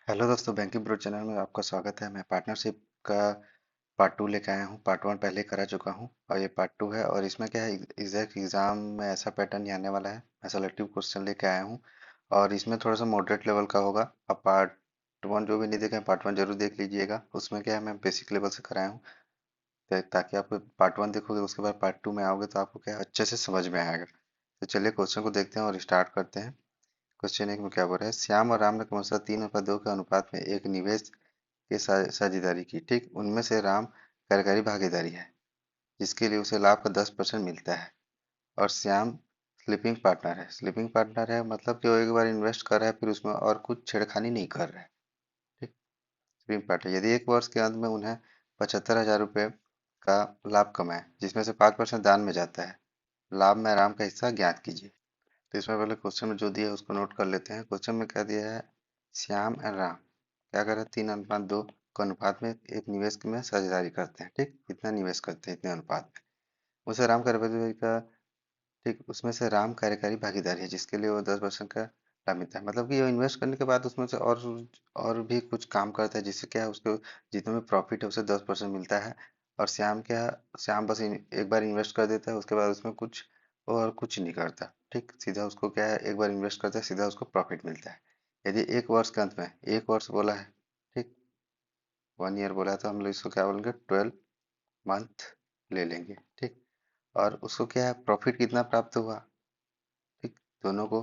Hello दोस्तों, banking pro channel में आपका स्वागत है। मैं पार्टनरशिप का पार्ट टू लेके आया हूँ। पार्ट वन पहले करा चुका हूँ और ये पार्ट टू है। और इसमें क्या है, एग्जैक्ट एग्जाम में ऐसा पैटर्न ही आने वाला है। मैं सेलेक्टिव क्वेश्चन लेके आया हूँ और इसमें थोड़ा सा मॉडरेट लेवल का होगा। आप पार्ट वन जो भी नहीं देखें, पार्ट वन जरूर देख लीजिएगा। उसमें क्या है, मैं बेसिक लेवल से कराया हूँ ताकि आप पार्ट वन देखोगे उसके बाद पार्ट टू में आओगे तो आपको क्या है, अच्छे से समझ में आएगा। तो चलिए क्वेश्चन को देखते हैं और स्टार्ट करते हैं। क्वेश्चन एक में क्या बोल रहा है, श्याम और राम ने क्रमशः 3/2 के अनुपात में एक निवेश की साझेदारी की। ठीक, उनमें से राम कार्यकारी भागीदारी है जिसके लिए उसे लाभ का 10% मिलता है, और श्याम स्लीपिंग पार्टनर है। स्लीपिंग पार्टनर है मतलब कि वो एक बार इन्वेस्ट कर रहा है, फिर उसमें और कुछ छेड़खानी नहीं कर रहा है। ठीक, स्लीपिंग पार्टनर यदि एक वर्ष के अंत में उन्हें 75,000 रुपये का लाभ कमाए जिसमें से 5% दान में जाता है, लाभ में राम का हिस्सा ज्ञात कीजिए। तो इसमें पहले क्वेश्चन में जो दिया है उसको नोट कर लेते हैं। क्वेश्चन में क्या दिया है, श्याम एंड राम क्या कर रहे हैं, 3/2 के अनुपात में एक निवेश में साझेदारी करते हैं। ठीक, इतना निवेश करते हैं इतने अनुपात में। उसे राम कार्यकारी का, ठीक, उसमें से राम कार्यकारी भागीदारी है जिसके लिए वो 10% का लाभ मिलता है। मतलब कि वो इन्वेस्ट करने के बाद उसमें से और भी कुछ काम करता है जिससे क्या है, उसको जितने भी प्रॉफिट है उसे 10% मिलता है। और श्याम क्या, श्याम बस एक बार इन्वेस्ट कर देता है, उसके बाद उसमें कुछ और कुछ नहीं करता। ठीक, सीधा उसको क्या है, एक बार इन्वेस्ट करता है सीधा उसको प्रॉफिट मिलता है। यदि एक वर्ष के अंत में, एक वर्ष बोला है, ठीक, 1 ईयर बोला है, तो हम लोग इसको क्या बोलेंगे, 12 मंथ ले लेंगे। ठीक, और उसको क्या है, प्रॉफिट कितना प्राप्त हुआ, ठीक, दोनों को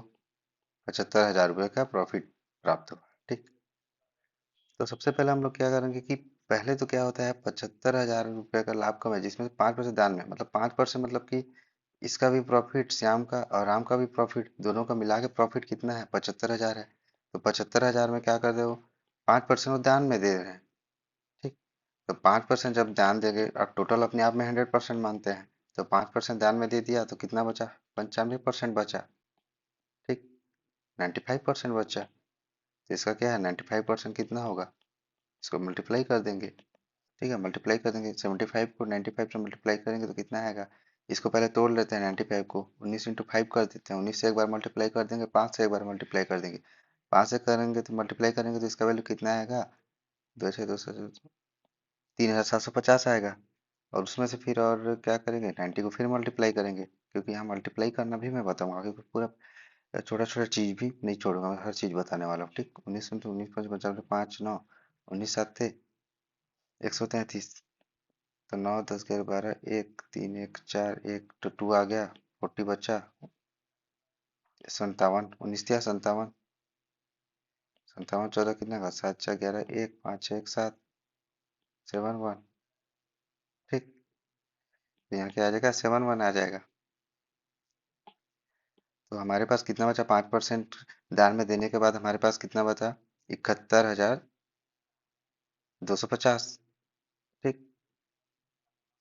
75,000 रुपये का प्रॉफिट प्राप्त हुआ। ठीक, तो सबसे पहले हम लोग क्या करेंगे कि पहले तो क्या होता है, 75,000 रुपये का लाभ कम है जिसमें 5% दान में, मतलब 5% मतलब कि इसका भी प्रॉफिट, श्याम का और राम का भी प्रॉफिट, दोनों का मिला के प्रॉफिट कितना है, 75,000 है। तो 75,000 में क्या कर दे, वो 5% वो दान में दे रहे हैं। ठीक, तो 5% जब दान देंगे, अब टोटल अपने आप में 100% मानते हैं, तो 5% दान में दे दिया तो कितना बचा, 95% बचा। ठीक, 95% बचा। तो इसका क्या है, 95% कितना होगा, इसको मल्टीप्लाई कर देंगे। ठीक है, मल्टीप्लाई कर देंगे, 75 को 95 से मल्टीप्लाई करेंगे तो कितना आएगा। इसको पहले तोड़ लेते हैं, 95 को 19 × 5 कर देते हैं। 19 से एक बार मल्टीप्लाई कर देंगे, 5 से एक बार मल्टीप्लाई कर देंगे। 5 से करेंगे तो मल्टीप्लाई करेंगे तो इसका वैल्यू कितना आएगा, 2 से 3,750 आएगा। और उसमें से फिर और क्या करेंगे, 90 को फिर मल्टीप्लाई करेंगे, क्योंकि यहाँ मल्टीप्लाई करना भी मैं बताऊंगा, क्योंकि पूरा छोटा छोटा चीज भी नहीं छोड़ूंगा, मैं हर चीज बताने वाला हूँ। ठीक, 19 तो 19 5 50 5 9 19 7 थे 133, तो 9 10 11 12 1 3 1 4 1 तो 2 आ गया, 40 बचा, 57 19 57 14 कितना का, 7 4 11 1 5 6 1 7 7 1। ठीक, तो यहाँ क्या आ जाएगा, 7 1 आ जाएगा। तो हमारे पास कितना बचा, 5% दान में देने के बाद हमारे पास कितना बचा, 71,250। ठीक,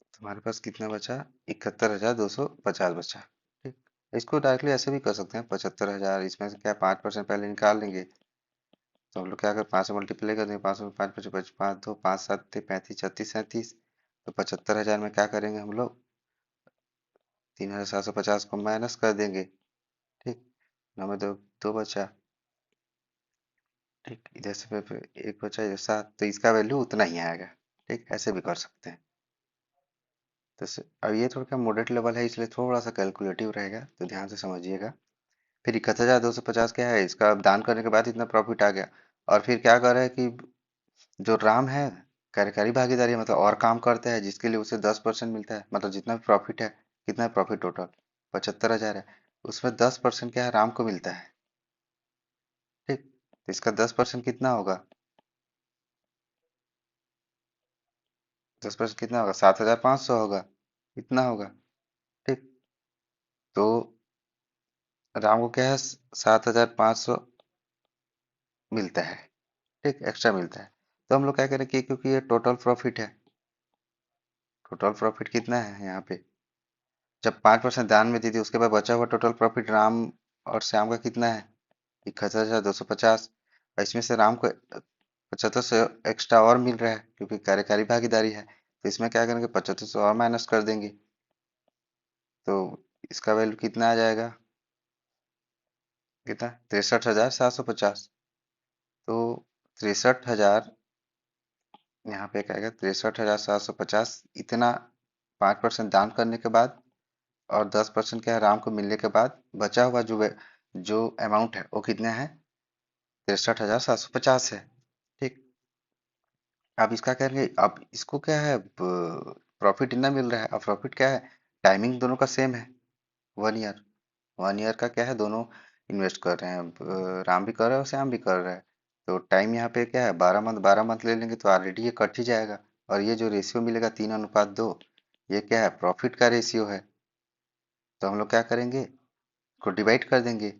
तो हमारे पास कितना बचा, 71,250 बचा। ठीक, इसको डायरेक्टली ऐसे भी कर सकते हैं, 75,000, इसमें से क्या 5% पहले निकाल लेंगे। तो हम लोग क्या करें, 5 से मल्टीप्लाई कर देंगे, 5 में 5 5 5 5 2 5 7 35 36 37। तो 75,000 में क्या करेंगे हम लोग, 3,750 को माइनस कर देंगे। ठीक, नौ में दो बचा। ठीक, इधर से फिर एक बचा, इधर 7, तो इसका वैल्यू उतना ही आएगा। ठीक, ऐसे भी कर सकते हैं। तो अब ये थोड़ा मॉडरेट लेवल है इसलिए थोड़ा सा कैलकुलेटिव रहेगा, तो ध्यान से समझिएगा। फिर 71,250 क्या है, इसका अब दान करने के बाद इतना प्रॉफिट आ गया। और फिर क्या कर रहा है कि जो राम है, कार्यकारी भागीदारी है, मतलब और काम करता है जिसके लिए उसे 10% मिलता है, मतलब जितना भी प्रॉफिट है, कितना प्रॉफिट टोटल 75,000 है, उसमें 10% क्या है, राम को मिलता है। ठीक, तो इसका 10% कितना होगा, 10% कितना होगा, 7,500 होगा, इतना होगा। ठीक, तो राम को क्या है, 7,500 मिलता है। ठीक, एक्स्ट्रा मिलता है। तो हम लोग क्या करें कि क्योंकि ये टोटल प्रॉफिट है, टोटल प्रॉफिट कितना है यहाँ पे, जब 5% दान में दी थी उसके बाद बचा हुआ टोटल प्रॉफिट राम और श्याम का कितना है, 71,250। और इसमें से राम को 75 से एक्स्ट्रा और मिल रहा है क्योंकि कार्यकारी भागीदारी है, तो इसमें क्या करेंगे, 75 से और माइनस कर देंगे। तो इसका वैल्यू कितना आ जाएगा, कितना, 63,750। तो 63,000, यहाँ पे क्या आएगा, 63,750 इतना 5% दान करने के बाद और 10% क्या है राम को मिलने के बाद बचा हुआ जो अमाउंट है वो कितना है, 63,750 है। ठीक। अब इसका करेंगे, अब इसको क्या है, प्रॉफिट इतना मिल रहा है। अब प्रॉफिट क्या है, टाइमिंग दोनों का सेम है, 1 ईयर। 1 ईयर का क्या है, दोनों इन्वेस्ट कर रहे हैं। राम भी कर रहा है और श्याम भी कर रहा है। तो टाइम यहाँ पे क्या है, 12 मंथ, 12 मंथ ले लेंगे तो ऑलरेडी ये कट ही जाएगा। और ये जो रेशियो मिलेगा 3:2, ये क्या है, प्रॉफिट का रेशियो है। तो हम लोग क्या करेंगे, इसको डिवाइड कर देंगे।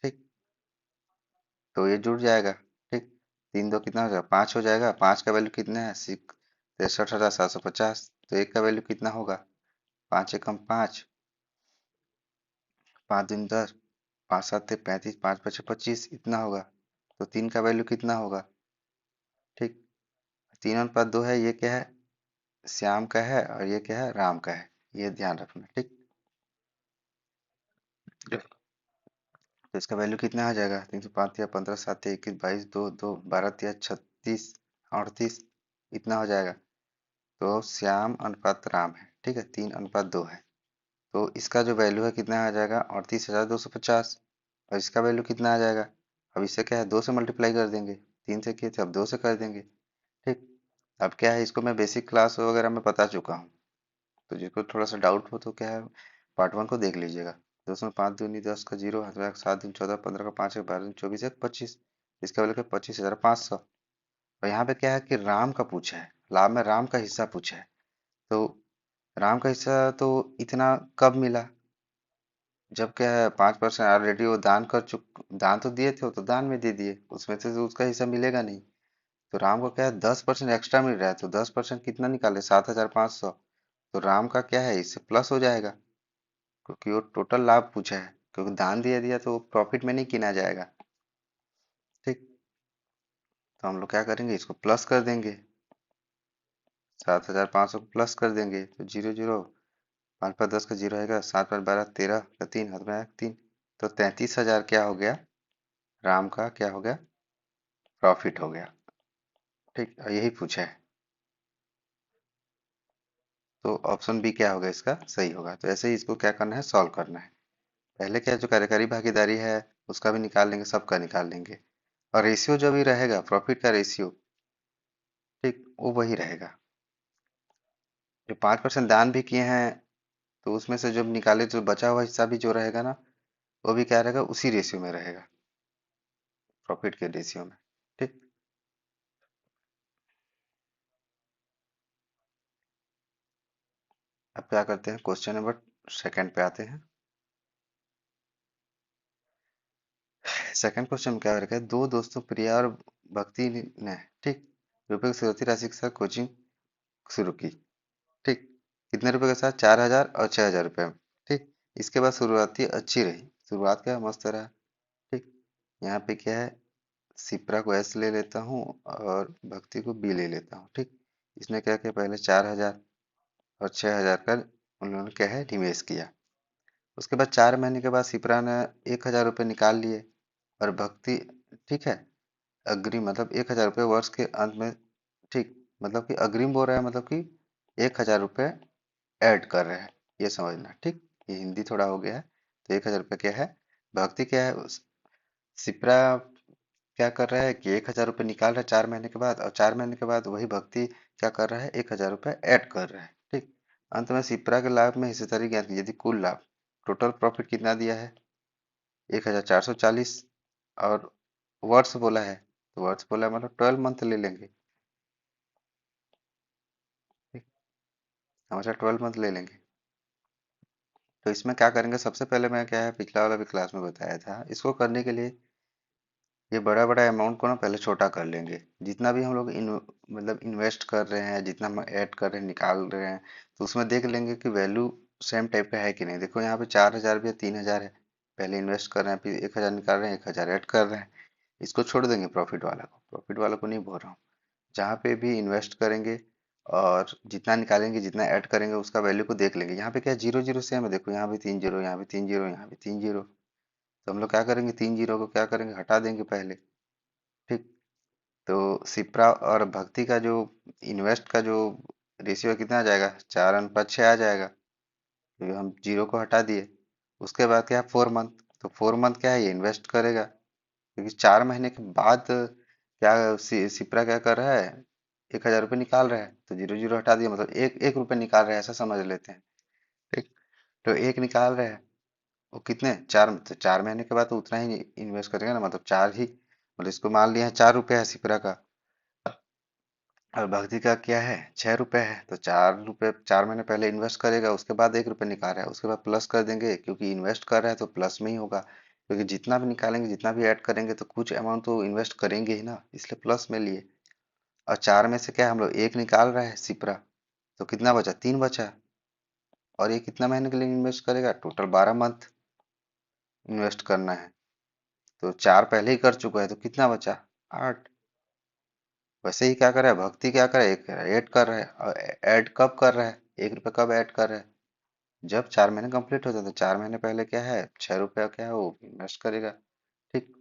ठीक। तो ये जुड़ जाएगा। ठीक। 3 2 कितना हो जाएगा, 5 हो जाएगा। 5 का वैल्यू कितना है, 63,750। तो एक का वैल्यू कितना होगा, 5 एकम 5, 5 दूनी 10, 5 7 35, 5 5 25, इतना होगा। तो 3 का वैल्यू कितना होगा। ठीक। 3:2 है, ये क्या है, श्याम का है, और ये क्या है, राम का है। ये ध्यान रखना। ठीक। तो इसका वैल्यू कितना आ जाएगा, 305 या 15 7 21 22 2 2 12 या 36 38, इतना हो जाएगा। तो श्याम अनुपात राम है। ठीक है, 3:2 है। तो इसका जो वैल्यू है कितना आ जाएगा, 38,250। और इसका वैल्यू कितना आ जाएगा, अब इससे क्या है, 2 से मल्टीप्लाई कर देंगे। 3 से किए थे, अब 2 से कर देंगे। ठीक। अब क्या है, इसको मैं बेसिक क्लास वगैरह में बता चुका हूँ। तो जिसको थोड़ा सा डाउट हो तो क्या है, पार्ट 1 को देख लीजिएगा। तो उसमें 5 दूनी 10 का 0, 7 दूनी 14, 15 का 5, 12 दूनी 24, 25। इसका वैल्यू क्या, 25,500। और यहाँ पे क्या है कि राम का पूछा है, लाभ में राम का हिस्सा पूछा है। तो राम का हिस्सा तो इतना कब मिला, जब क्या है 5% ऑलरेडी वो दान तो दिए थे, वो तो दान में दे दिए, उसमें से तो उसका हिस्सा मिलेगा नहीं। तो राम को क्या है, 10% एक्स्ट्रा मिल रहा है। तो 10% कितना निकाले, 7,500। तो राम का क्या है, इससे प्लस हो जाएगा, क्योंकि वो टोटल लाभ पूछा है। क्योंकि दान दिया दिया तो प्रॉफिट में नहीं गिना जाएगा। ठीक। तो हम लोग क्या करेंगे, इसको प्लस कर देंगे। 7,500 को प्लस कर देंगे तो 0 0, 5 5 10 का 0 आएगा, 7 5 12 13 का 3 हाथ में आया 3। तो 33,000 क्या हो गया, राम का क्या हो गया, प्रॉफिट हो गया। ठीक, और यही पूछा है। तो ऑप्शन बी क्या होगा, इसका सही होगा। तो ऐसे ही इसको क्या करना है, सॉल्व करना है। पहले क्या, जो कार्यकारी भागीदारी है उसका भी निकाल लेंगे, सबका निकाल लेंगे। और रेशियो जो भी रहेगा, प्रॉफिट का रेशियो, ठीक, वो वही रहेगा। जो 5% दान भी किए हैं, तो उसमें से जब निकाले तो बचा हुआ हिस्सा भी जो रहेगा ना, वो भी क्या रहेगा, उसी रेशियो में रहेगा, प्रॉफिट के रेशियो में। ठीक। अब क्या करते हैं, क्वेश्चन नंबर सेकंड पे आते हैं। सेकंड क्वेश्चन क्या रखा है, दो दोस्तों प्रिया और भक्ति ने, ठीक, रुपए की शुरुआती राशि के साथ कोचिंग शुरू की। ठीक। कितने रुपए के साथ, 4,000 और 6,000 रुपये। ठीक। इसके बाद शुरुआती अच्छी रही, शुरुआत क्या है, मस्त रहा। ठीक। यहाँ पे क्या है, सिप्रा को एस ले लेता हूँ और भक्ति को बी ले लेता हूँ। ठीक। इसने क्या किया, पहले 4,000 और 6,000 का उन्होंने क्या है, निवेश किया। उसके बाद 4 महीने के बाद सिप्रा ने 1,000 रुपये निकाल लिए। और भक्ति, ठीक है, अग्रिम मतलब 1,000 रुपये वर्ष के अंत में। ठीक। मतलब कि अग्रिम बोल रहा है, मतलब कि 1,000 रुपये ऐड कर रहे हैं, ये समझना। ठीक। ये हिंदी थोड़ा हो गया है। तो 1,000 रुपये क्या है, भक्ति क्या है, सिप्रा क्या कर रहा है कि 1,000 रुपये निकाल रहा है 4 महीने के बाद, और 4 महीने के बाद वही भक्ति क्या कर रहा है, 1,000 रुपये ऐड कर रहा है। ठीक। अंत में सिप्रा के लाभ में हिस्सेदारी ज्ञात की, यदि कुल लाभ, टोटल प्रॉफिट कितना दिया है, 1,440। और वर्ष बोला है, तो वर्ष बोला है मतलब 12 मंथ ले लेंगे। ठीक। हमेशा 12 मंथ ले लेंगे। तो इसमें क्या करेंगे, सबसे पहले मैं क्या है, पिछला वाला भी क्लास में बताया था, इसको करने के लिए ये बड़ा बड़ा अमाउंट को ना पहले छोटा कर लेंगे। जितना भी हम लोग मतलब इन्वेस्ट कर रहे हैं, जितना हम ऐड कर रहे हैं, निकाल रहे हैं, तो उसमें देख लेंगे कि वैल्यू सेम टाइप का है कि नहीं। देखो यहाँ पे 4,000 भी है, 3,000 है। पहले इन्वेस्ट कर रहे हैं, फिर 1,000 निकाल रहे हैं, 1,000 ऐड कर रहे हैं। इसको छोड़ देंगे, प्रॉफिट वाला को, प्रॉफिट वाला को नहीं बोल रहा हूँ। जहाँ पे भी इन्वेस्ट करेंगे और जितना निकालेंगे, जितना ऐड करेंगे, उसका वैल्यू को देख लेंगे। यहाँ पे क्या, 0 0 सेम है। देखो यहाँ भी 3 0, यहाँ भी 3 0, यहाँ भी 3 0। तो हम लोग क्या करेंगे, 3 0 को क्या करेंगे, हटा देंगे पहले। ठीक। तो सिप्रा और भक्ति का जो इन्वेस्ट का जो रेशियो कितना आ जाएगा, 4:6 आ जाएगा, क्योंकि हम जीरो को हटा दिए। उसके बाद क्या है, 4 मंथ। तो 4 मंथ क्या है, ये इन्वेस्ट करेगा, क्योंकि 4 महीने के बाद क्या सिप्रा क्या कर रहा है, 1,000 रुपये निकाल रहा है, तो जीरो जीरो हटा दिया, मतलब एक एक रुपये निकाल रहा है, ऐसा समझ लेते हैं। ठीक। तो एक निकाल रहा है, वो कितने, चार, तो 4 महीने के बाद तो उतना ही इन्वेस्ट करेगा ना, मतलब चार ही, मतलब इसको मान लिया है 4 रुपये है सिपरा का, और भक्ति का क्या है, 6 रुपये है, तो 4 रुपये 4 महीने पहले इन्वेस्ट करेगा, उसके बाद 1 रुपये निकाल रहा है, उसके बाद प्लस कर देंगे, क्योंकि इन्वेस्ट कर रहा है तो प्लस में ही होगा, क्योंकि जितना भी निकालेंगे जितना भी ऐड करेंगे तो कुछ अमाउंट तो इन्वेस्ट करेंगे ही ना, इसलिए प्लस में लिए। और चार में से क्या हम लोग एक निकाल रहे हैं सिपरा, तो कितना बचा, 3 बचा। और ये कितना महीने के लिए इन्वेस्ट करेगा, टोटल 12 मंथ इन्वेस्ट करना है, तो चार पहले ही कर चुका है, तो कितना बचा, 8। वैसे ही क्या कर रहा है भक्ति, क्या कर रहा है, एक ऐड कर रहा है, और ऐड कब कर रहा है, 1 रुपये कब ऐड कर रहा है, जब 4 महीने कंप्लीट होते हैं, तो 4 महीने पहले क्या है, 6 रुपया क्या है वो इन्वेस्ट करेगा। ठीक।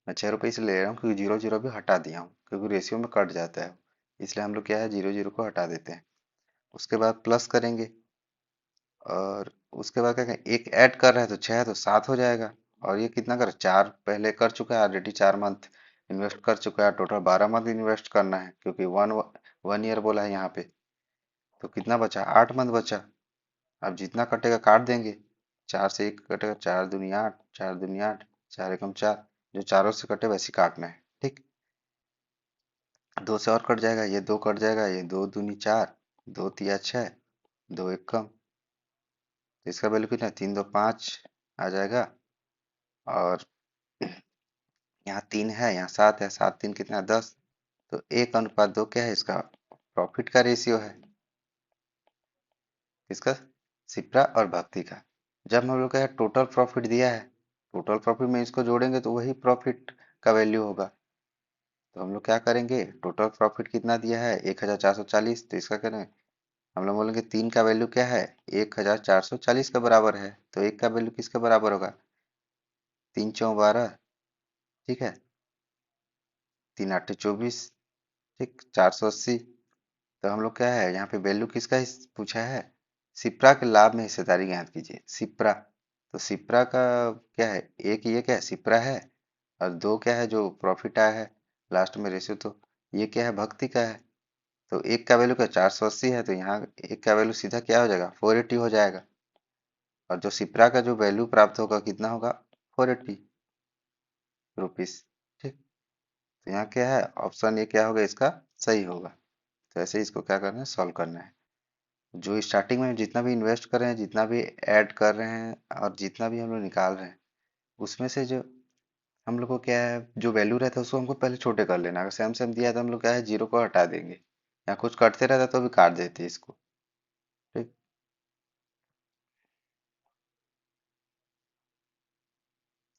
मैं 6 रुपये इसलिए ले रहा हूँ क्योंकि जीरो जीरो भी हटा दिया हूँ, क्योंकि रेशियो में कट जाता है, इसलिए हम लोग क्या है, जीरो जीरो को हटा देते हैं। उसके बाद प्लस करेंगे, और उसके बाद क्या करें, एक ऐड कर रहा है तो 6 है तो 7 हो जाएगा। और ये कितना कर, चार पहले कर चुका है ऑलरेडी, 4 मंथ इन्वेस्ट कर चुका है, टोटल 12 मंथ इन्वेस्ट करना है, क्योंकि वन वन ईयर बोला है यहाँ पे। तो कितना बचा, 8 मंथ बचा। अब जितना कटेगा काट देंगे, चार से एक कटेगा, 4 दूनी 8, 4 दूनी 8, 4 एकम 4, जो चारों से कटे वैसे ही काटना है। ठीक। दो से और कट जाएगा, ये दो कट जाएगा, ये 2 दूनी 4, 2 तिया 6, 2 एकम, तो इसका वैल्यू कितना है, 3 2 5 आ जाएगा। और यहाँ 3 है, यहाँ 7 है, 7 3 कितना है, 10। तो 1:2 क्या है इसका, प्रॉफिट का रेशियो है, इसका, सिप्रा और भक्ति का। जब हम लोग का टोटल प्रॉफिट दिया है, टोटल प्रॉफिट में इसको जोड़ेंगे तो वही प्रॉफिट का वैल्यू होगा। तो हम लोग क्या करेंगे, टोटल प्रॉफिट कितना दिया है, 1,440, तो इसका करें, हम लोग बोलेंगे 3 का वैल्यू क्या है, 1,440 के बराबर है, तो एक का वैल्यू किसके बराबर होगा, 3 × 4 = 12। ठीक है, 3 × 8 = 24। ठीक, 480। तो हम लोग क्या है, यहाँ पे वैल्यू किसका पूछा है, सिप्रा के लाभ में हिस्सेदारी ज्ञात कीजिए, सिप्रा। तो सिप्रा का क्या है, एक ये क्या है, सिप्रा है, और दो क्या है जो प्रॉफिट आया है लास्ट में रेशियो, तो ये क्या है, भक्ति का है। तो एक का वैल्यू क्या, 480 है, तो यहाँ एक का वैल्यू सीधा क्या हो जाएगा, 480 हो जाएगा। और जो सिप्रा का जो वैल्यू प्राप्त होगा कितना होगा, 480 रुपीज। ठीक। तो यहाँ क्या है, ऑप्शन ये क्या होगा इसका, सही होगा। तो ऐसे ही इसको क्या करना है, सॉल्व करना है। जो स्टार्टिंग में जितना भी इन्वेस्ट कर रहे हैं, जितना भी ऐड कर रहे हैं, और जितना भी हम लोग निकाल रहे हैं, उसमें से जो हम लोग को क्या है, जो वैल्यू रहता है उसको हमको पहले छोटे कर लेना। अगर सेम सेम दिया है तो हम लोग क्या है, जीरो को हटा देंगे, या कुछ कटते रहता है तो भी काट देते हैं इसको। ठीक।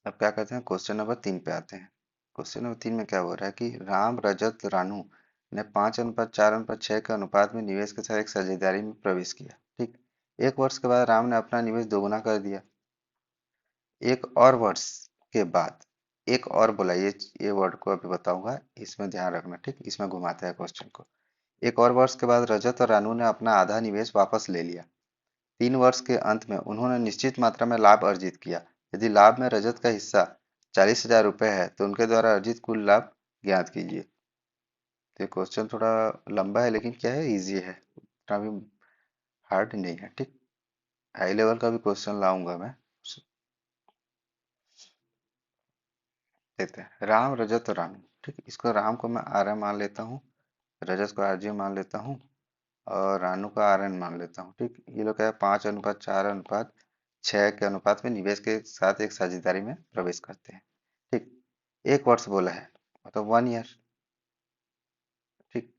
अब क्या करते हैं, क्वेश्चन नंबर 3 पे आते हैं। क्वेश्चन नंबर 3 में क्या हो रहा है कि राम, रजत, रानू ने 5:4:6 के अनुपात में निवेश के साथ एक साझेदारी में प्रवेश किया। ठीक। एक वर्ष के बाद राम ने अपना निवेश दोगुना कर दिया। एक और वर्ष के बाद, एक और बोला, ये वर्ड को अभी बताऊंगा, इसमें ध्यान रखना। ठीक, इसमें घुमाते हैं क्वेश्चन को। एक और वर्ष के बाद रजत और रानू ने अपना आधा निवेश वापस ले लिया। 3 वर्ष के अंत में उन्होंने निश्चित मात्रा में लाभ अर्जित किया। यदि लाभ में रजत का हिस्सा 40,000 रुपये है तो उनके द्वारा अर्जित कुल लाभ ज्ञात कीजिए। तो ये क्वेश्चन थोड़ा लंबा है, लेकिन क्या है, इजी है, उतना भी हार्ड नहीं है। ठीक। हाई लेवल का भी क्वेश्चन लाऊंगा मैं। देखते हैं, राम, रजत और रानू। ठीक, इसको राम को मैं आर मान लेता हूँ, रजत को आरजे मान लेता हूँ, और रानू का आर एन मान लेता हूँ। ठीक, ये लोग क्या है, 5:4:6 के अनुपात में निवेश के साथ एक साझेदारी में प्रवेश करते हैं। ठीक। एक वर्ष बोला है, मतलब 1 ईयर। ठीक।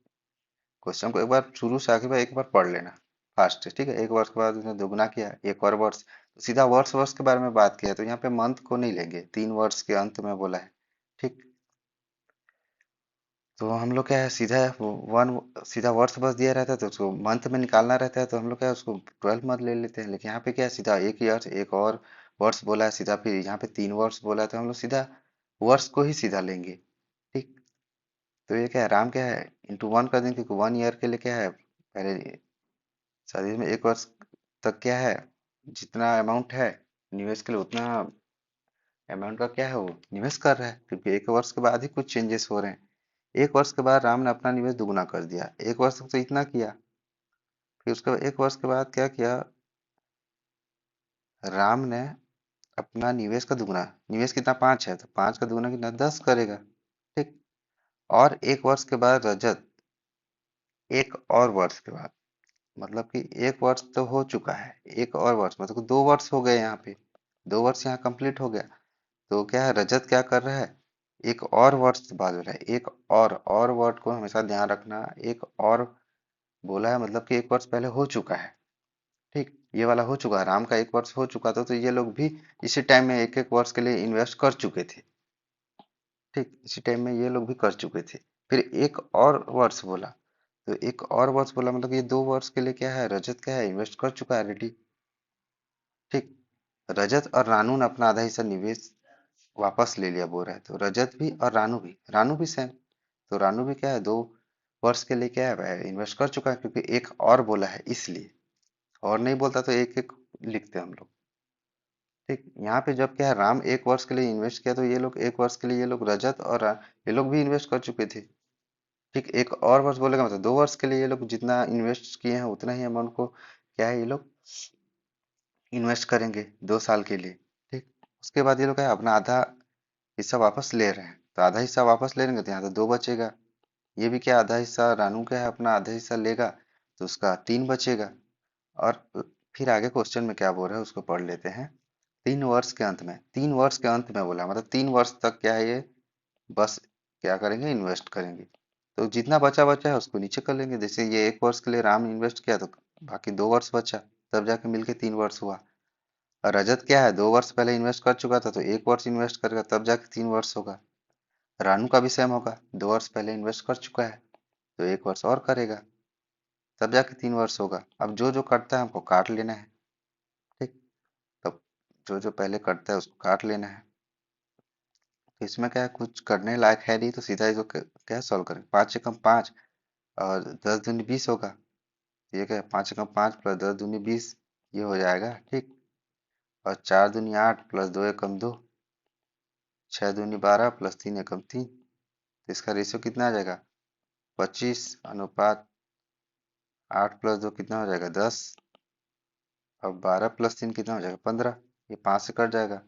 क्वेश्चन को एक बार शुरू से आखिर बार एक बार पढ़ लेना फास्ट। ठीक है, एक वर्ष के बाद उसने दोगुना किया, एक और वर्ष, तो सीधा वर्ष वर्ष के बारे में बात किया, तो यहाँ पे मंथ को नहीं लेंगे, 3 वर्ष के अंत में बोला है। ठीक। तो हम लोग क्या है, सीधा वन, सीधा वर्ष बस दिया रहता है तो उसको मंथ में निकालना रहता है, तो हम लोग क्या है, उसको 12 मंथ ले लेते हैं। लेकिन यहाँ पे क्या है, सीधा एक ईयर, एक और वर्ष बोला है सीधा, फिर यहाँ पे 3 वर्ष बोला है, तो हम लोग सीधा वर्ष को ही सीधा लेंगे। ठीक। तो ये क्या है, राम क्या है, इंटू वन कर देंगे क्योंकि 1 ईयर के लिए क्या है, पहले शादी में 1 वर्ष तक क्या है, जितना अमाउंट है निवेश के लिए उतना अमाउंट का क्या है वो निवेश कर रहा है, क्योंकि 1 वर्ष के बाद ही कुछ चेंजेस हो रहे हैं। 1 वर्ष के बाद राम ने अपना निवेश दुगना कर दिया, 1 वर्ष तक तो इतना किया, फिर उसके बाद 1 वर्ष के बाद क्या किया, राम ने अपना निवेश का दुगना, निवेश कितना 5 है तो 5 का दुगना कितना 10 करेगा। ठीक। और 1 वर्ष के बाद रजत, 1 और वर्ष के बाद, मतलब कि 1 वर्ष तो हो चुका है, 1 और वर्ष मतलब कि 2 वर्ष हो गए यहाँ पे, 2 वर्ष यहाँ कंप्लीट हो गया। तो क्या है, रजत क्या कर रहा है, 1 और वर्ष बाद हो रहा है, एक और वर्ड को हमेशा ध्यान रखना, एक और बोला है मतलब कि 1 वर्ष पहले हो चुका है। ठीक, ये वाला हो चुका है, राम का 1 वर्ष हो चुका था, तो ये लोग भी इसी टाइम में 1 1 वर्ष के लिए इन्वेस्ट कर चुके थे। ठीक, इसी टाइम में ये लोग भी कर चुके थे। फिर 1 और वर्ष बोला, तो 1 और वर्ष बोला मतलब ये 2 वर्ष के लिए क्या है, रजत क्या है, इन्वेस्ट कर चुका है ऑलरेडी। ठीक, रजत और रानू ने अपना आधा हिस्सा निवेश वापस ले लिया बोल रहा है, तो रजत भी और रानू भी सेम, तो रानू भी क्या है, 2 वर्ष के लिए क्या है इन्वेस्ट कर चुका है, क्योंकि एक और बोला है इसलिए, और नहीं बोलता तो एक एक लिखते हम लोग। ठीक, यहाँ पे जब क्या है, राम 1 वर्ष के लिए इन्वेस्ट किया, तो ये लोग 1 वर्ष के लिए ये लोग रजत और ये लोग भी इन्वेस्ट कर चुके थे। ठीक, 1 और वर्ष बोलेगा मतलब 2 वर्ष के लिए ये लोग जितना इन्वेस्ट किए हैं उतना ही अमाउंट को क्या है ये लोग इन्वेस्ट करेंगे 2 साल के लिए। ठीक, उसके बाद ये लोग क्या है, अपना आधा हिस्सा वापस ले रहे हैं, तो आधा हिस्सा वापस ले लेंगे तो यहाँ तो 2 बचेगा। ये भी क्या आधा हिस्सा रानू का है, अपना आधा हिस्सा लेगा, तो उसका 3 बचेगा। और फिर आगे क्वेश्चन में क्या बोल रहा है उसको पढ़ लेते हैं। 3 वर्ष के अंत में, 3 वर्ष के अंत में बोला मतलब 3 वर्ष तक क्या है ये बस क्या करेंगे, इन्वेस्ट करेंगे। तो जितना बचा बचा है उसको नीचे कर लेंगे, जैसे ये 1 वर्ष के लिए राम इन्वेस्ट किया तो बाकी 2 वर्ष बचा, तब जाके मिलके 3 वर्ष हुआ। और रजत क्या है, 2 वर्ष पहले इन्वेस्ट कर चुका था, तो 1 वर्ष इन्वेस्ट करेगा तब जाके 3 वर्ष होगा। रानू का भी सेम होगा, 2 वर्ष पहले इन्वेस्ट कर चुका है, तो 1 वर्ष और करेगा, तब जाके 3 वर्ष होगा। अब जो जो कटता है हमको काट लेना है। ठीक, तब जो जो पहले कटता है उसको काट लेना है। तो इसमें क्या है, कुछ करने लायक है नहीं, तो सीधा इसको क्या सॉल्व करेंगे, 5 एकम 5 और 10 दूनी 20 होगा। ये क्या है, 5 एकम 5 प्लस 10 दूनी 20, ये हो जाएगा। ठीक, और 4 दूनी 8 प्लस 2 एकम 2, 6 दूनी 12 प्लस 3 एकम 3, तो इसका रेशियो कितना आ जाएगा, 25 अनुपात 8 प्लस 2 कितना हो जाएगा 10, और 12 प्लस 3 कितना हो जाएगा 15, ये 5 से कट जाएगा,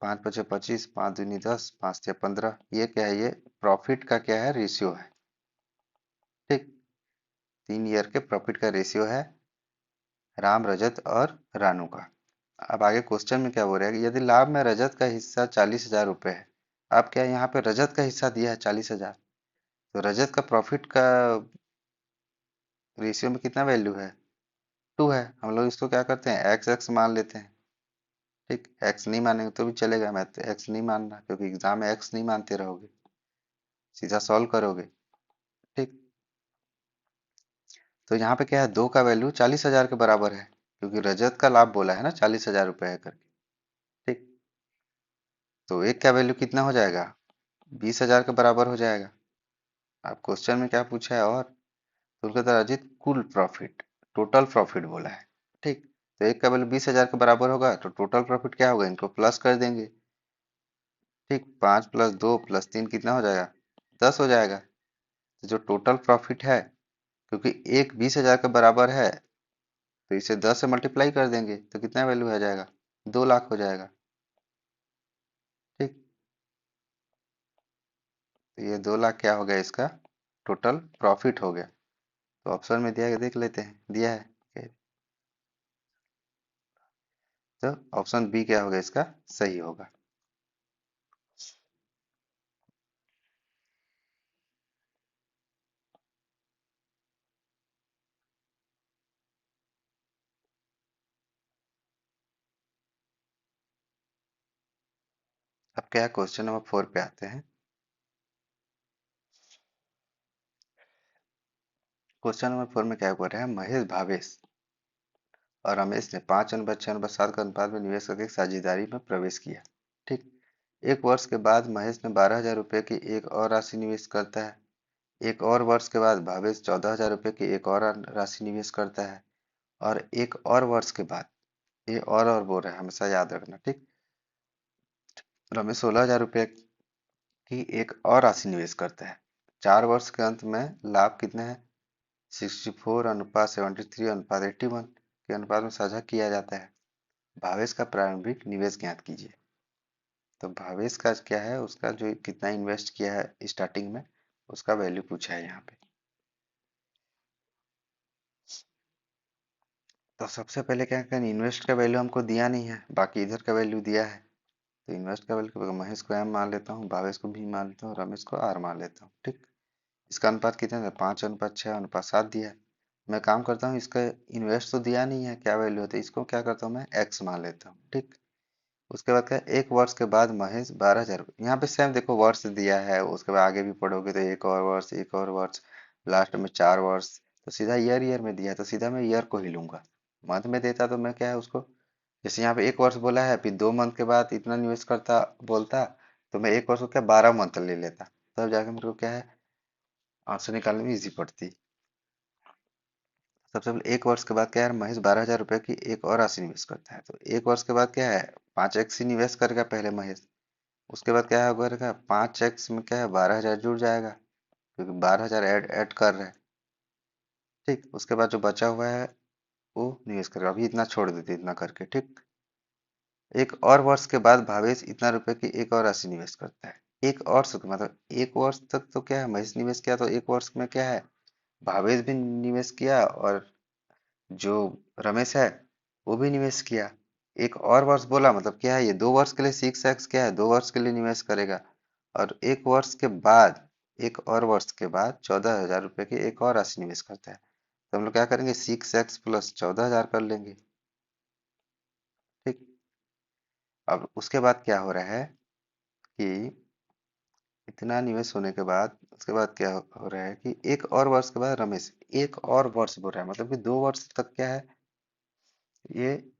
5 बचे 25, 5 दूनी 10, 5 तिया 15, ये क्या है, ये प्रॉफिट का क्या है रेशियो है। ठीक, 3 ईयर के प्रॉफिट का रेशियो है राम, रजत और रानू का। अब आगे क्वेश्चन में क्या बोल रहा है कि यदि लाभ में रजत का हिस्सा 40,000 रुपये है, अब क्या यहाँ पे रजत का हिस्सा दिया है 40,000, तो रजत का प्रॉफिट का रेशियो में कितना वैल्यू है, 2 है, हम लोग इसको क्या करते हैं एक्स एक्स मान लेते हैं। ठीक, एक्स नहीं मानेंगे तो भी चलेगा, मैं तो एक्स नहीं मानना क्योंकि एग्जाम में एक्स नहीं मानते रहोगे, सीधा सॉल्व करोगे। ठीक, तो यहाँ पे क्या है, 2 का वैल्यू 40,000 के बराबर है, क्योंकि रजत का लाभ बोला है ना 40,000 रुपये है करके। ठीक, तो एक का वैल्यू कितना हो जाएगा, 20,000 के बराबर हो जाएगा। अब क्वेश्चन में क्या पूछा है, और तो उनका था अजीत कुल प्रॉफिट, टोटल प्रॉफिट बोला है। ठीक, तो एक का वैल्यू 20,000 के बराबर होगा, तो टोटल प्रॉफिट क्या होगा, इनको प्लस कर देंगे। ठीक, 5 प्लस 2 प्लस 3 कितना हो जाएगा, 10 हो जाएगा। तो जो टोटल प्रॉफिट है, क्योंकि एक 20,000 के बराबर है, तो इसे 10 से मल्टीप्लाई कर देंगे तो कितना वैल्यू आ जाएगा, 2 लाख हो जाएगा। ठीक, तो ये 2 लाख क्या हो गया, इसका टोटल प्रॉफिट हो गया। तो ऑप्शन में दिया है, देख लेते हैं, दिया है okay। तो ऑप्शन बी क्या होगा, इसका सही होगा। अब क्या है, क्वेश्चन नंबर 4 पे आते हैं। क्वेश्चन नंबर 4 में क्या बोल रहा है, महेश, भावेश और रमेश ने 5 अनुपात 6 अनुपात 7 के अनुपात में निवेश करके साझेदारी में प्रवेश किया। ठीक, एक वर्ष के बाद महेश ने 12,000 रुपये की एक और राशि निवेश करता है। एक और वर्ष के बाद भावेश 14,000 रुपये की एक और राशि निवेश करता है। और एक और वर्ष के बाद, ये और बोल रहा है, हमेशा याद रखना, ठीक। रमेश 16,000 रुपये की एक और राशि निवेश करता है। 4 वर्ष के अंत में लाभ कितने हैं? 64:73:81 के अनुपात में साझा किया जाता है। भावेश का प्रारंभिक निवेश ज्ञात कीजिए। तो भावेश का क्या है, उसका जो कितना इन्वेस्ट किया है स्टार्टिंग में, उसका वैल्यू पूछा है यहाँ पे। तो सबसे पहले क्या करें, इन्वेस्ट का वैल्यू हमको दिया नहीं है, बाकी इधर का वैल्यू दिया है। तो इन्वेस्ट का वैल्यू महेश को एम मान लेता हूँ, भावेश को भी मान लेता हूँ, रमेश को आर मान लेता हूँ, ठीक। इसका अनुपात कितना है? 5:6:7 दिया है। मैं काम करता हूँ, इसका इन्वेस्ट तो दिया नहीं है, क्या वैल्यू होता है, इसको क्या करता हूँ मैं एक्स मान लेता हूँ, ठीक। उसके बाद क्या, एक वर्ष के बाद महेश 12,000, यहाँ पे सेम देखो वर्ष दिया है, उसके बाद आगे भी पढ़ोगे तो एक और वर्ष, एक और वर्ष, लास्ट में 4 वर्ष। तो सीधा ईयर ईयर में दिया है, तो सीधा मैं ईयर को ही लूंगा। मंथ में देता तो मैं क्या है उसको, जैसे यहाँ पे एक वर्ष बोला है, फिर 2 मंथ के बाद इतना निवेश करता बोलता, तो मैं एक वर्ष को क्या 12 मंथ ले लेता, तब जाके मेरे को क्या है आंसर निकालने में इजी पड़ती। सबसे पहले एक वर्ष के बाद क्या है, महेश 12,000 रुपये की एक और राशि निवेश करता है। तो एक वर्ष के बाद क्या है, 5x ही निवेश करेगा पहले महेश। उसके बाद क्या होगा, 5x में क्या है 12,000 जुड़ जाएगा, क्योंकि 12,000 ऐड ऐड कर रहे हैं, ठीक। उसके बाद जो बचा हुआ है वो निवेश करेगा, अभी इतना छोड़ देते इतना करके, ठीक। एक और वर्ष के बाद भावेश इतना रुपए की एक और राशि निवेश करता है। एक और मतलब एक वर्ष तक तो क्या है महेश निवेश किया, तो एक वर्ष में क्या है भावेश भी निवेश किया, और जो रमेश है वो भी निवेश किया। एक और वर्ष बोला मतलब क्या है, ये 2 वर्ष के लिए 6x क्या है 2 वर्ष के लिए निवेश करेगा। और एक वर्ष के बाद, एक और वर्ष के बाद 14,000 रुपये की एक और राशि निवेश करता है। तो हम लोग क्या करेंगे, 6x प्लस 14,000 कर लेंगे, ठीक। अब उसके बाद क्या हो रहा है कि इतना निवेश होने के बाद उसके बाद क्या हो रहा है कि एक और वर्ष के बाद रमेश एक और वर्ष बोल रहा है, मतलब कि 2 वर्ष तक क्या है ये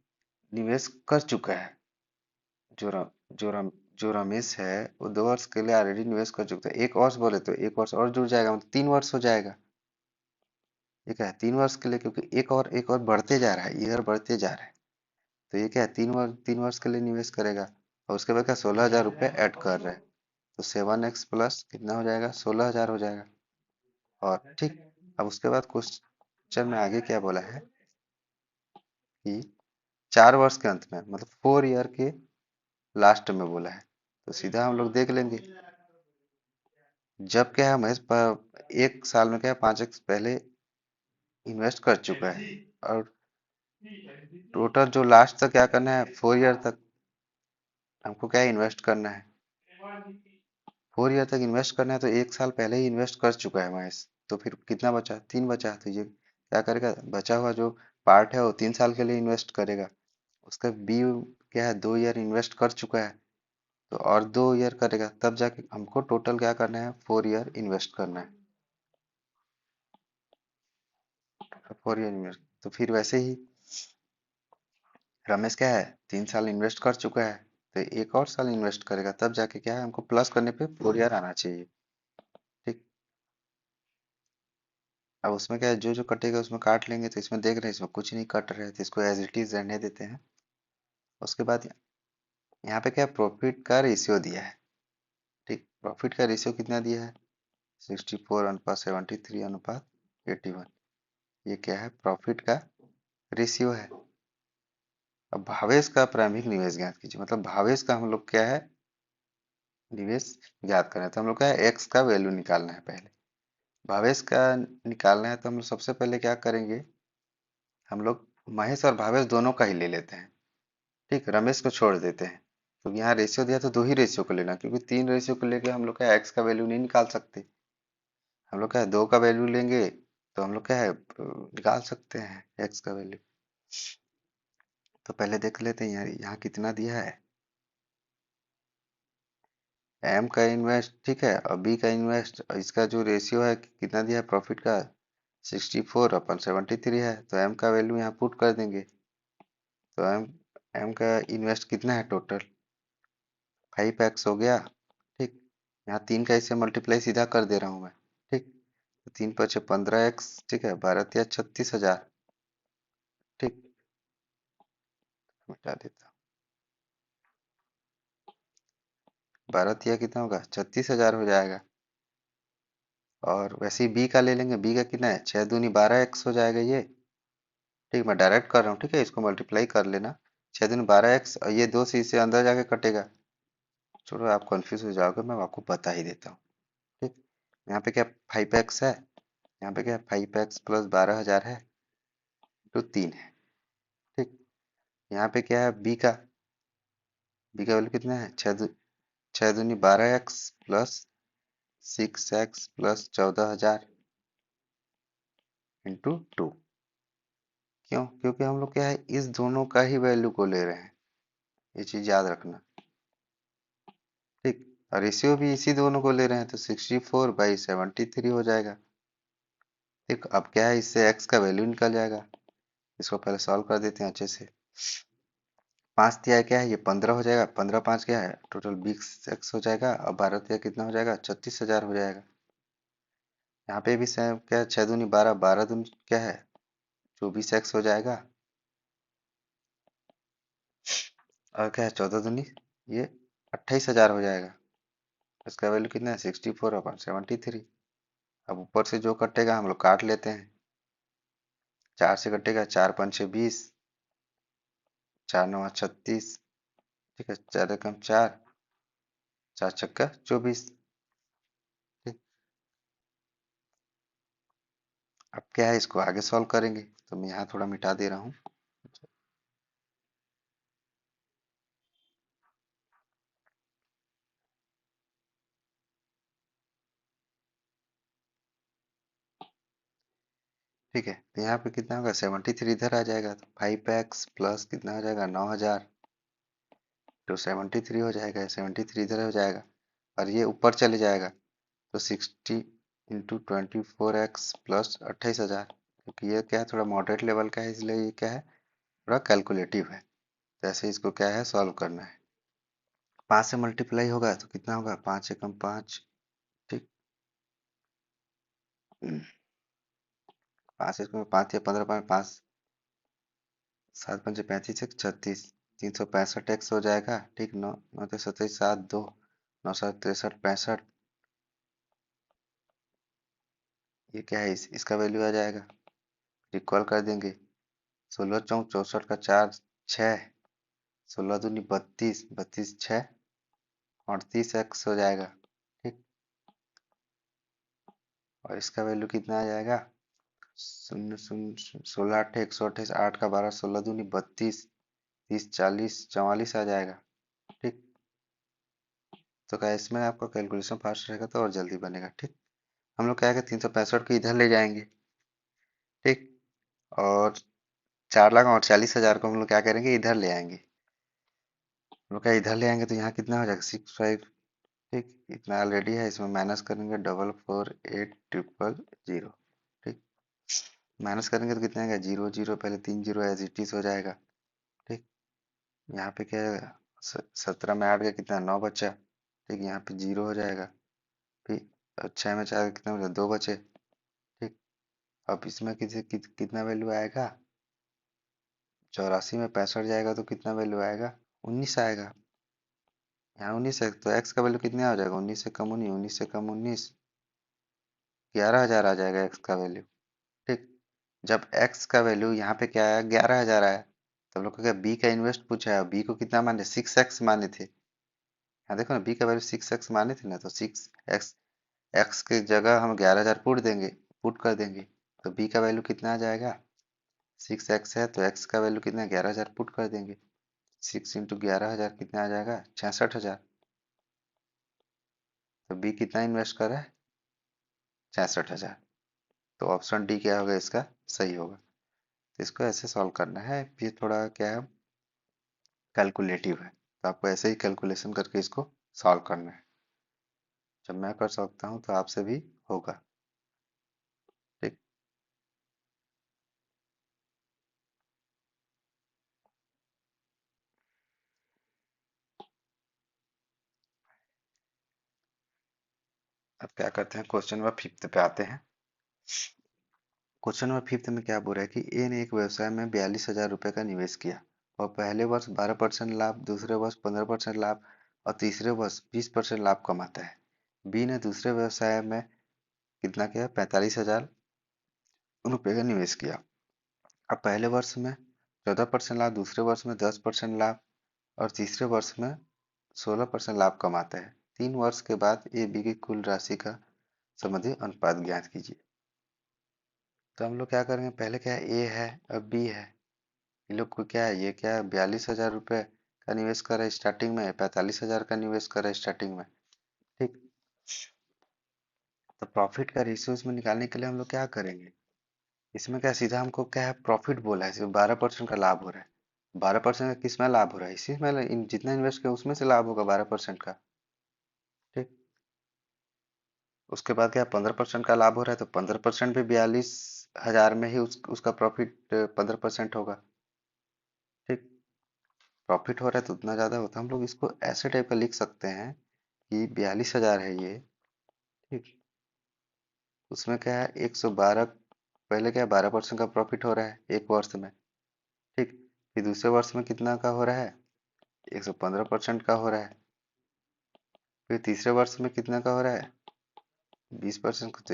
निवेश कर चुका है। जो रम, जो रम, जो रमेश है वो 2 वर्ष के लिए ऑलरेडी निवेश कर चुका है। एक वर्ष बोले तो एक वर्ष और जुड़ जाएगा, मतलब 3 वर्ष हो जाएगा। ये क्या है 3 वर्ष के लिए, क्योंकि एक और बढ़ते जा रहा है, ईयर बढ़ते जा रहा है। तो ये क्या है 3 वर्ष के लिए निवेश करेगा। और उसके बाद क्या 16,000 रुपये ऐड कर रहा है, तो 7x प्लस कितना हो जाएगा 16,000 हो जाएगा। और ठीक, अब उसके बाद क्वेश्चन में आगे क्या बोला है कि 4 वर्ष के अंत में, मतलब 4 ईयर के लास्ट में बोला है। तो सीधा हम लोग देख लेंगे, जब क्या है महेश पर एक साल में क्या है 5x पहले इन्वेस्ट कर चुका है, और टोटल जो लास्ट तक क्या करना है 4 ईयर तक हमको क्या इन्वेस्ट करना है, 4 ईयर तक इन्वेस्ट करना है। तो एक साल पहले ही इन्वेस्ट कर चुका है महेश, तो फिर कितना बचा, 3 बचा। तो ये क्या करेगा, बचा हुआ जो पार्ट है वो 3 साल के लिए इन्वेस्ट करेगा। उसका बी क्या है 2 ईयर इन्वेस्ट कर चुका है, तो और 2 ईयर करेगा, तब जाके हमको टोटल क्या करना है 4 ईयर इन्वेस्ट करना है। 4 ईयर इन्वेस्ट, तो फिर वैसे ही रमेश क्या है 3 साल इन्वेस्ट कर चुका है, तो एक और साल इन्वेस्ट करेगा, तब जाके क्या है हमको प्लस करने पे 4 ईयर आना चाहिए, ठीक। अब उसमें क्या है जो जो कटेगा उसमें काट लेंगे, तो इसमें देख रहे हैं इसमें कुछ नहीं कट रहा है, तो इसको एज इट इज रहने देते हैं। उसके बाद यहाँ पे क्या प्रॉफिट का रेशियो दिया है, ठीक। प्रॉफिट का रेशियो कितना दिया है 64:73:81। ये क्या है प्रॉफिट का रेशियो है। अब भावेश का प्रारंभिक निवेश ज्ञात कीजिए, मतलब भावेश का हम लोग क्या है निवेश ज्ञात करें, तो हम लोग क्या है एक्स का वैल्यू निकालना है पहले। भावेश का निकालना है, तो हम लोग सबसे पहले क्या करेंगे, हम लोग महेश और भावेश दोनों का ही ले लेते हैं, ठीक। रमेश को छोड़ देते हैं, तो यहाँ रेशियो दिया तो 2 ही रेशियो को लेना, क्योंकि 3 रेशियो को लेके हम लोग क्या एक्स का वैल्यू नहीं निकाल सकते। हम लोग क्या है 2 का वैल्यू लेंगे, तो हम लोग क्या है निकाल सकते हैं एक्स का वैल्यू। तो पहले देख लेते हैं यहाँ कितना दिया है, एम का इन्वेस्ट, ठीक है, और बी का इन्वेस्ट, इसका जो रेशियो है कितना दिया है प्रॉफिट का 64/73 है, तो एम का वैल्यू यहाँ पुट कर देंगे। तो एम एम का इन्वेस्ट कितना है टोटल 5x हो गया। ठीक, यहाँ 3 का इससे मल्टीप्लाई सीधा कर दे रहा हूँ मैं। ठीक, तो 3 × 5 = 15x। ठीक है, 12×3 = 36,000। ठीक, मिटा देता हूँ। 12×3 कितना होगा, 36,000 हो जाएगा। और वैसे ही बी का ले लेंगे, बी का कितना है, 6×2 = 12x हो जाएगा ये। ठीक, मैं डायरेक्ट कर रहा हूँ, ठीक है, इसको मल्टीप्लाई कर लेना। 6×2 = 12x, और ये 2 से इससे अंदर जाके कटेगा। छोड़ो, आप कंफ्यूज हो जाओगे, मैं आपको बता ही देता हूँ। ठीक, यहाँ पे क्या 5x है, यहाँ पे क्या 5x + 12,000 है, तो 3 है। ठीक, यहाँ पे क्या है बी का वैल्यू कितना है, 6×2 = 12x + 6x + 14,000 × 2। क्यों, क्योंकि हम लोग क्या है, इस दोनों का ही वैल्यू को ले रहे हैं, ये चीज याद रखना। ठीक, और रेशियो भी इसी दोनों को ले रहे हैं, तो 64/73 हो जाएगा। ठीक, अब क्या है, इससे x का वैल्यू निकल जाएगा। इसको पहले सॉल्व कर देते हैं अच्छे से। 5 दिया है क्या है, ये 15 हो जाएगा, 15×5 क्या है, टोटल 20x हो जाएगा, और 12 दिया कितना हो जाएगा, 36,000 हो जाएगा। यहाँ पे भी सेम क्या है, 6×2 = 12, 12×2 क्या है, 24x हो जाएगा। और क्या है, 14×2 ये 28,000 हो जाएगा। इसका वैल्यू कितना है, 64/73। अब ऊपर से जो कटेगा हम लोग काट लेते हैं। 4 से कटेगा, 4×5 = 20, 4×9 = 36। ठीक है, 4×4, 4×6 = 24। ठीक, अब क्या है, इसको आगे सॉल्व करेंगे, तो मैं यहाँ थोड़ा मिटा दे रहा हूँ। ठीक है, तो यहाँ पे कितना होगा, 73 इधर आ जाएगा, तो 5x प्लस कितना हो जाएगा, 9,000, तो 73 हो जाएगा, 73 इधर हो जाएगा, और ये ऊपर चले जाएगा, तो 60 × 24x + 28,000। क्योंकि ये क्या है, थोड़ा मॉडरेट लेवल का है, इसलिए ये क्या है, थोड़ा कैलकुलेटिव है। तो ऐसे इसको क्या है, सॉल्व करना है। 5 से मल्टीप्लाई होगा तो कितना होगा, 5 × 5। ठीक, 5 इसमें 5 या 15×5, 7×5 = 35, 36, 365x हो जाएगा। ठीक, 9 9 × 27, 7 2, 9 7 63 65। ये क्या है, इसका वैल्यू आ जाएगा, इक्वल कर देंगे। 16×4 = 64 का 4 6, 16×2 = 32, 32 6 38x हो जाएगा। ठीक, और इसका वैल्यू कितना आ जाएगा, 16 8 128, 8 का 12, 16×2 = 32, 30 40 44 आ जाएगा। ठीक, तो क्या इसमें आपका कैलकुलेशन फास्ट रहेगा तो और जल्दी बनेगा। ठीक, हम लोग क्या है, 365 को इधर ले जाएंगे। ठीक, और 4,48,000 को हम लोग क्या करेंगे, इधर ले आएंगे। हम लोग क्या इधर ले आएंगे, तो यहाँ कितना हो जाएगा, 65। ठीक, इतना ऑलरेडी है, इसमें माइनस करेंगे, 448,000। ठीक, माइनस करेंगे तो कितना आएगा, 0 0, पहले 3 0 एज इट इज हो जाएगा। ठीक, यहाँ पे क्या है, 17 में 8 का कितना, 9 बचा। ठीक, यहाँ पे 0 हो जाएगा। फिर 6 में 4 कितना बचा, 2 बचे। ठीक, अब इसमें कितना वैल्यू आएगा, 84 में 65 जाएगा तो कितना वैल्यू आएगा, 19 आएगा। यहाँ 19 है, तो x का वैल्यू कितना आ जाएगा, 19 से कम 19, 19 से कम 19, 11,000 आ जाएगा x का वैल्यू। ठीक, जब x का वैल्यू यहाँ पे क्या आया, 11,000 आया, तो हम लोग को क्या b का इन्वेस्ट पूछा है, b को कितना माने, 6x माने थे। यहाँ देखो ना, b का वैल्यू 6x माने थे ना, तो 6x, x की जगह हम 11,000 पुट कर देंगे, तो b का वैल्यू कितना आ जाएगा, 6x है, तो x का वैल्यू कितना, 11,000 पुट कर देंगे। 6 × 11,000 कितना आ जाएगा, 66,000। तो बी कितना इन्वेस्ट कर रहा है, 66,000। तो ऑप्शन डी क्या होगा, इसका सही होगा। तो इसको ऐसे सॉल्व करना है, ये थोड़ा क्या है, कैलकुलेटिव है, तो आपको ऐसे ही कैलकुलेशन करके इसको सॉल्व करना है। जब मैं कर सकता हूँ तो आपसे भी होगा। ठीक, अब क्या करते हैं, क्वेश्चन नंबर 5 पे आते हैं। क्वेश्चन नंबर 5 में क्या बोल रहा है कि ए ने एक व्यवसाय में 42,000 रुपये का निवेश किया और पहले वर्ष 12% लाभ, दूसरे वर्ष 15% लाभ और तीसरे वर्ष 20% लाभ कमाता है। बी ने दूसरे व्यवसाय में कितना किया, 45,000 रुपये का निवेश किया। अब पहले वर्ष में 14% लाभ, दूसरे वर्ष में 10% लाभ और तीसरे वर्ष में 16% लाभ कमाता है। 3 वर्ष के बाद ए बी की कुल राशि का संबंधित अनुपात ज्ञात कीजिए। तो हम लोग क्या करेंगे, पहले क्या है, ए है अब बी है। ये लोग को क्या है, ये क्या है, 42,000 रुपये का निवेश कर रहा है स्टार्टिंग में, 45,000 का निवेश कर रहा है स्टार्टिंग में। ठीक। तो प्रॉफिट का रेशियो इसमें निकालने के लिए हम लोग क्या करेंगे, इसमें क्या सीधा हमको क्या है, प्रॉफिट बोला है, इसमें 12% का लाभ हो रहा है। 12% का किस में लाभ हो रहा है, इसी में जितना इन्वेस्ट किया उसमें से लाभ होगा 12% का। ठीक। उसके बाद क्या 15% का लाभ हो रहा है, तो 15% भी 42,000 में ही उसका प्रॉफिट 15% होगा। ठीक। प्रॉफिट हो रहा है तो उतना ज्यादा होता है। हम लोग इसको ऐसे टाइप का लिख सकते हैं कि 42,000 है ये। ठीक। उसमें क्या है, 112, पहले क्या 12% का प्रॉफिट हो रहा है एक वर्ष में। ठीक। फिर दूसरे वर्ष में कितना का हो रहा है, 115% का हो रहा है। फिर तीसरे वर्ष में कितना का हो रहा है, 20% का, तो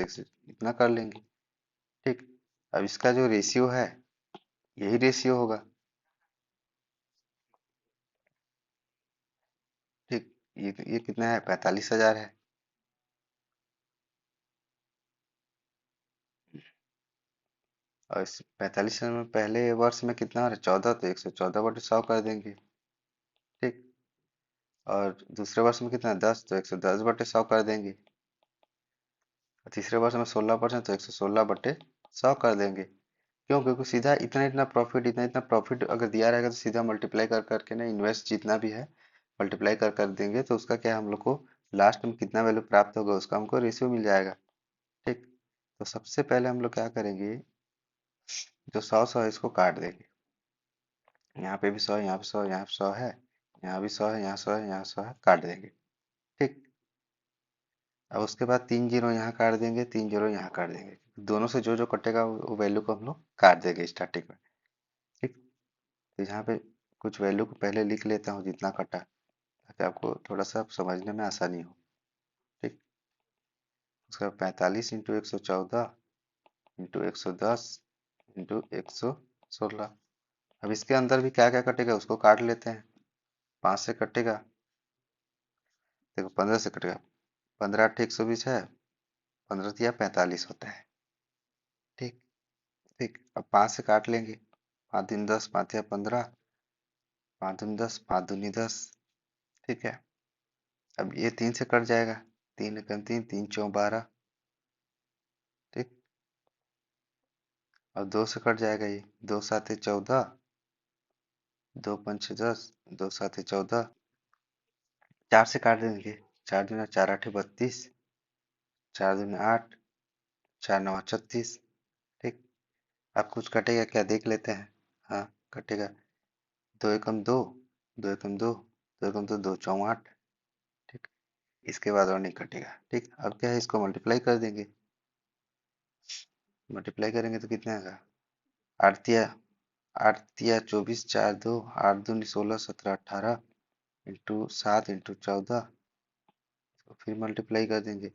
इतना कर लेंगे। ठीक। अब इसका जो रेशियो है यही रेशियो होगा। ठीक। ये कितना है, 45,000 है। और इस 45,000 में पहले वर्ष में कितना हो रहा है, 14, तो 114/100 कर देंगे। ठीक। और दूसरे वर्ष में कितना, 10, तो 110/100 कर देंगे। और तीसरे वर्ष में 16%, तो 116/100 कर देंगे। क्यों, क्योंकि सीधा इतना इतना प्रॉफिट, इतना इतना प्रॉफिट अगर दिया रहेगा तो सीधा मल्टीप्लाई कर करके ना, इन्वेस्ट जितना भी है मल्टीप्लाई कर कर देंगे, तो उसका क्या है, हम लोग को लास्ट में कितना वैल्यू प्राप्त होगा उसका हमको रेशियो मिल जाएगा। ठीक। तो सबसे पहले हम लोग क्या करेंगे, जो 100 100 है इसको काट देंगे। यहाँ पे भी 100, यहाँ पे 100, यहाँ पे 100 है, यहाँ भी 100 है, यहाँ 100 है, यहाँ 100 है, काट देंगे। ठीक। अब उसके बाद 3 जीरो यहाँ काट देंगे, 3 जीरो यहाँ काट देंगे। दोनों से जो जो कटेगा वो वैल्यू को हम लोग काट देंगे स्टार्टिंग में। ठीक। तो यहाँ पे कुछ वैल्यू को पहले लिख लेता हूँ जितना कटा, ताकि आपको थोड़ा सा समझने में आसानी हो। ठीक। उसका 45 इंटू 114 इंटू 110 इंटू 116। अब इसके अंदर भी क्या क्या कटेगा उसको काट लेते हैं। 5 से कटेगा, देखो 15 से कटेगा, 15 8 120 है, 15 दिया 45 होता है। ठीक। ठीक। अब 5 से काट लेंगे, 5 दिन 10, 5 या 15, 5 दूनी 10, 5 दूनी 10। ठीक है। अब ये 3 से कट जाएगा, 3 एकम 3, 3 चौ 12। ठीक। अब 2 से कट जाएगा ये, 2 7 14, 2 5 10, 2 7 14। 4 से काट देंगे, 4 दूना 4 8 32, 4 दूनी 8, 4 9 36। ठीक। अब कुछ कटेगा क्या देख लेते हैं। हाँ, कटेगा, 2 एकम 2, 2 एकम 2, 2 एकम 2, 2 चौ 8। ठीक। इसके बाद और नहीं कटेगा। ठीक। अब क्या है, इसको मल्टीप्लाई कर देंगे। मल्टीप्लाई करेंगे तो कितना आएगा, 8 तिया 24, 4 2, 8 दूनी 16, 17 18 इंटू 7 इंटू 14। तो फिर मल्टीप्लाई कर देंगे,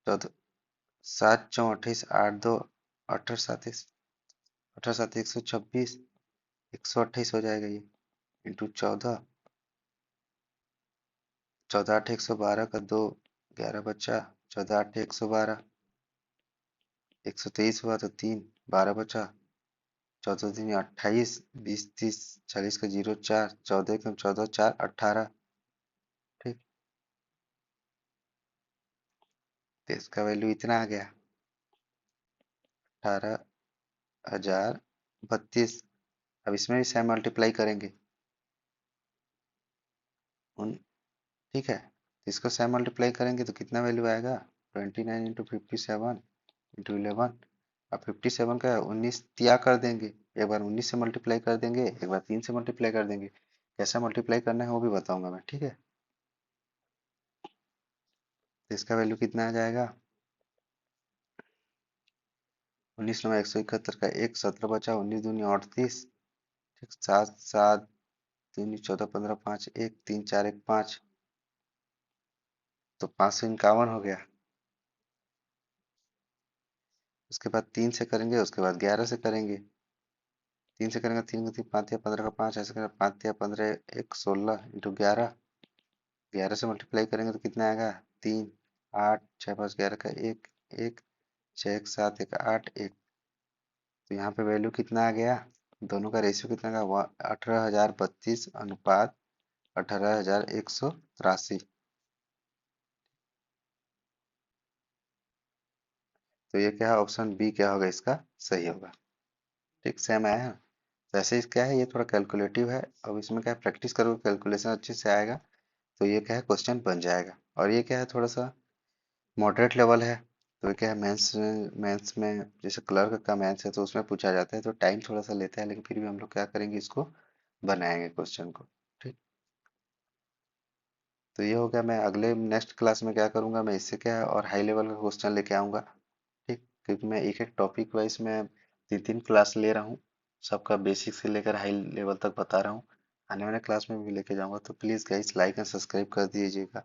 14, 7 चौ 28, 8 2 18 7, 18 7 126, 128 हो जाएगा ये, इंटू 14, 14 8 112 का 2, 11 बचा, 14 8 112, 123 हुआ तो 3, 12 बचा, 14 दिन 28, 20 30 40 का 0 4, 14 कम 14 4 18। ठीक। तो इसका वैल्यू इतना आ गया, 18,032। अब इसमें भी सेम मल्टीप्लाई करेंगे उन। ठीक है, तो इसको सेम मल्टीप्लाई करेंगे तो कितना वैल्यू आएगा, 29 इंटू 57 इंटू 11। अब 57 का 19 तिया कर देंगे, एक बार 19 से मल्टीप्लाई कर देंगे, एक बार 3 से मल्टीप्लाई कर देंगे। कैसा मल्टीप्लाई करना है वो भी बताऊंगा मैं। ठीक है। तो इसका वैल्यू कितना आ जाएगा? 19 9 171 का एक 17 बचा, 19 दूनी 38, ठीक, 7 7 दूनी 14 15 5 1 3 4 1 5, तो 551 हो गया। उसके बाद 3 से करेंगे, उसके बाद 11 से करेंगे। 3 से करेंगे, 3 को 3 5 या 15 का 5, ऐसे करेंगे 5 या 15 1 16 इंटू 11, 11 से मल्टीप्लाई करेंगे तो कितना आएगा? 3 8 6 5 11 का एक, एक 6 1 7 1 8 1, तो यहाँ पे वैल्यू कितना आ गया? दोनों का रेशियो कितना का? 18,032 अनुपात 18,183। तो ये क्या है? ऑप्शन बी क्या होगा इसका सही होगा। ठीक, सेम आया है। तो ऐसे ही क्या है, ये थोड़ा कैलकुलेटिव है। अब इसमें क्या है, प्रैक्टिस करोगे कैलकुलेशन अच्छे से आएगा, तो ये क्या है, क्वेश्चन बन जाएगा। और ये क्या है, थोड़ा सा मॉडरेट लेवल है। तो ये क्या है, मेंस मेंस में जैसे क्लर्क का मेंस है तो उसमें पूछा जाता है, तो टाइम थोड़ा सा लेता है, लेकिन फिर भी हम लोग क्या करेंगे, इसको बनाएंगे क्वेश्चन को। ठीक, तो ये हो गया। मैं अगले नेक्स्ट क्लास में क्या करूंगा, मैं इससे क्या है और हाई लेवल का क्वेश्चन लेके आऊंगा। ठीक, क्योंकि मैं एक एक टॉपिक वाइज में 3 3 क्लास ले रहा हूँ, सबका बेसिक से लेकर हाई लेवल तक बता रहा हूँ। आने वाले क्लास में भी लेके जाऊंगा, तो please guys like and subscribe कर दीजिएगा।